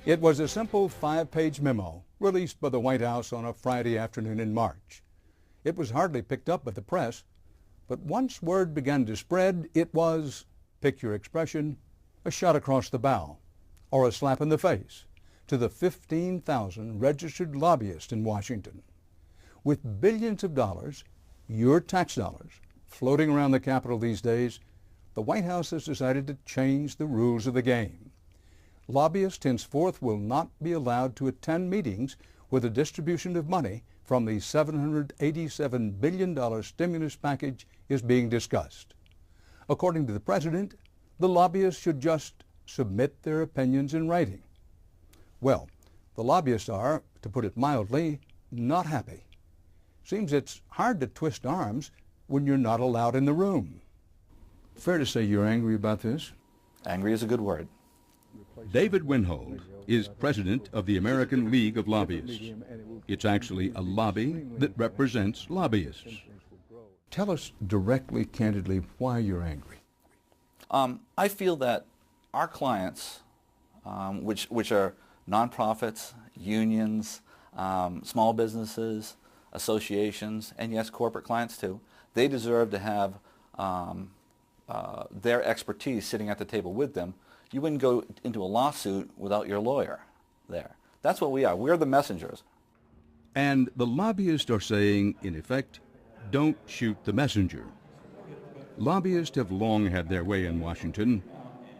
It was a simple 5-page memo released by the White House on a Friday afternoon in March. It was hardly picked up by the press, but once word began to spread, it was, pick your expression, a shot across the bow or a slap in the face to the 15,000 registered lobbyists in Washington. With billions of dollars, your tax dollars, floating around the Capitol these days, the White House has decided to change the rules of the game. Lobbyists henceforth will not be allowed to attend meetings where the distribution of money from the $787 billion stimulus package is being discussed. According to the president, the lobbyists should just submit their opinions in writing. Well, the lobbyists are, to put it mildly, not happy. Seems it's hard to twist arms when you're not allowed in the room. Fair to say you're angry about this? Angry is a good word. David Wenhold is president of the American League of Lobbyists. It's actually a lobby that represents lobbyists. Tell us directly, candidly, why you're angry. I feel that our clients, which are nonprofits, unions, small businesses, associations, and yes, corporate clients too, they deserve to have their expertise sitting at the table with them. You wouldn't go into a lawsuit without your lawyer there. That's what we are. We're the messengers. And the lobbyists are saying, in effect, don't shoot the messenger. Lobbyists have long had their way in Washington.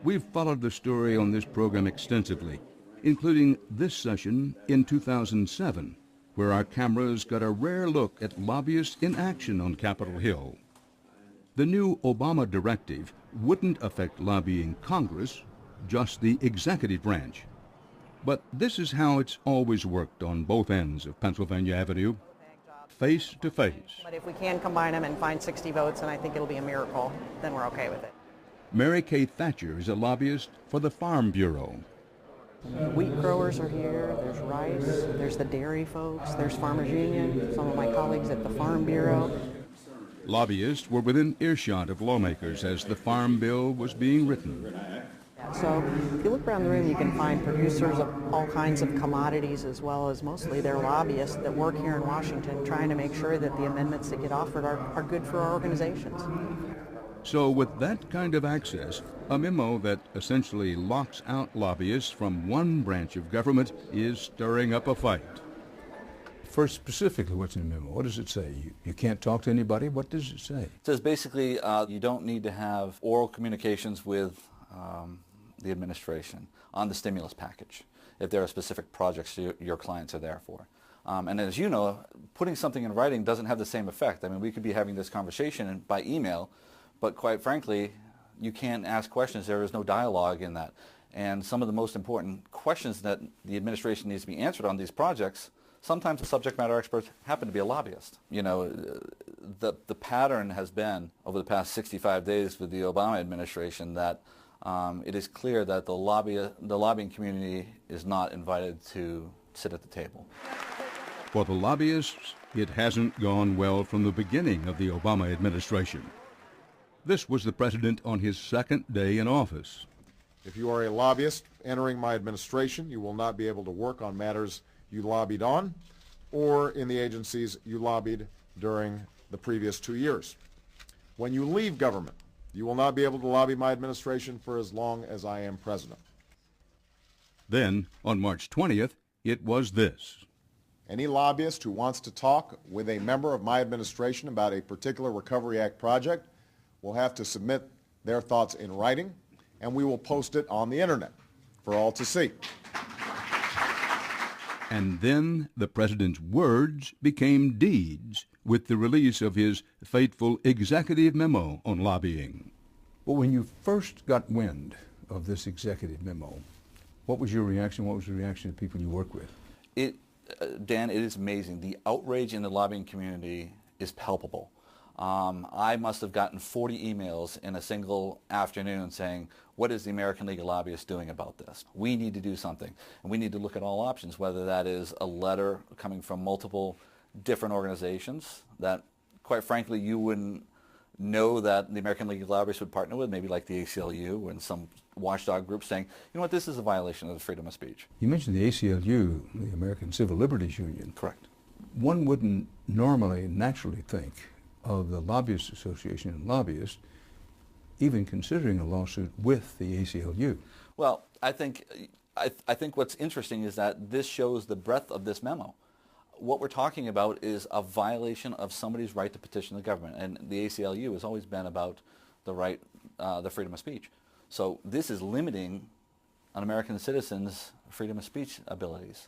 We've followed the story on this program extensively, including this session in 2007, where our cameras got a rare look at lobbyists in action on Capitol Hill. The new Obama directive wouldn't affect lobbying Congress, just the executive branch. But this is how it's always worked on both ends of Pennsylvania Avenue, face to face. But if we can combine them and find 60 votes, and I think it'll be a miracle, then we're okay with it. Mary Kay Thatcher is a lobbyist for the Farm Bureau. Wheat growers are here, there's rice, there's the dairy folks, there's Farmers Union, some of my colleagues at the Farm Bureau. Lobbyists were within earshot of lawmakers as the Farm Bill was being written. So if you look around the room, you can find producers of all kinds of commodities, as well as mostly they're lobbyists that work here in Washington trying to make sure that the amendments that get offered are good for our organizations. So with that kind of access, a memo that essentially locks out lobbyists from one branch of government is stirring up a fight. First, specifically, what's in the memo? What does it say? You can't talk to anybody? What does it say? It says basically you don't need to have oral communications with the administration on the stimulus package if there are specific projects your clients are there for. And as you know, putting something in writing doesn't have the same effect. I mean, we could be having this conversation by email, but quite frankly, you can't ask questions. There is no dialogue in that. And some of the most important questions that the administration needs to be answered on these projects, sometimes the subject matter experts happen to be a lobbyist. You know, the pattern has been over the past 65 days with the Obama administration that it is clear that the lobbying community is not invited to sit at the table. For the lobbyists, it hasn't gone well from the beginning of the Obama administration. This was the president on his second day in office. If you are a lobbyist entering my administration, you will not be able to work on matters you lobbied on or in the agencies you lobbied during the previous 2 years. When you leave government, you will not be able to lobby my administration for as long as I am president. Then, on March 20th, it was this. Any lobbyist who wants to talk with a member of my administration about a particular Recovery Act project will have to submit their thoughts in writing, and we will post it on the internet for all to see. And then the president's words became deeds with the release of his fateful executive memo on lobbying. But when you first got wind of this executive memo, what was your reaction? What was the reaction of people you work with? Dan, it is amazing. The outrage in the lobbying community is palpable. I must have gotten 40 emails in a single afternoon saying, what is the American League of Lobbyists doing about this? We need to do something. And we need to look at all options, whether that is a letter coming from multiple different organizations that, quite frankly, you wouldn't know that the American League of Lobbyists would partner with, maybe like the ACLU and some watchdog groups saying, you know what, this is a violation of the freedom of speech. You mentioned the ACLU, the American Civil Liberties Union. Correct. One wouldn't normally, naturally think of the Lobbyist Association and Lobbyists even considering a lawsuit with the ACLU. Well, I think what's interesting is that this shows the breadth of this memo. What we're talking about is a violation of somebody's right to petition the government, and the ACLU has always been about the right, the freedom of speech. So this is limiting an American citizen's freedom of speech abilities.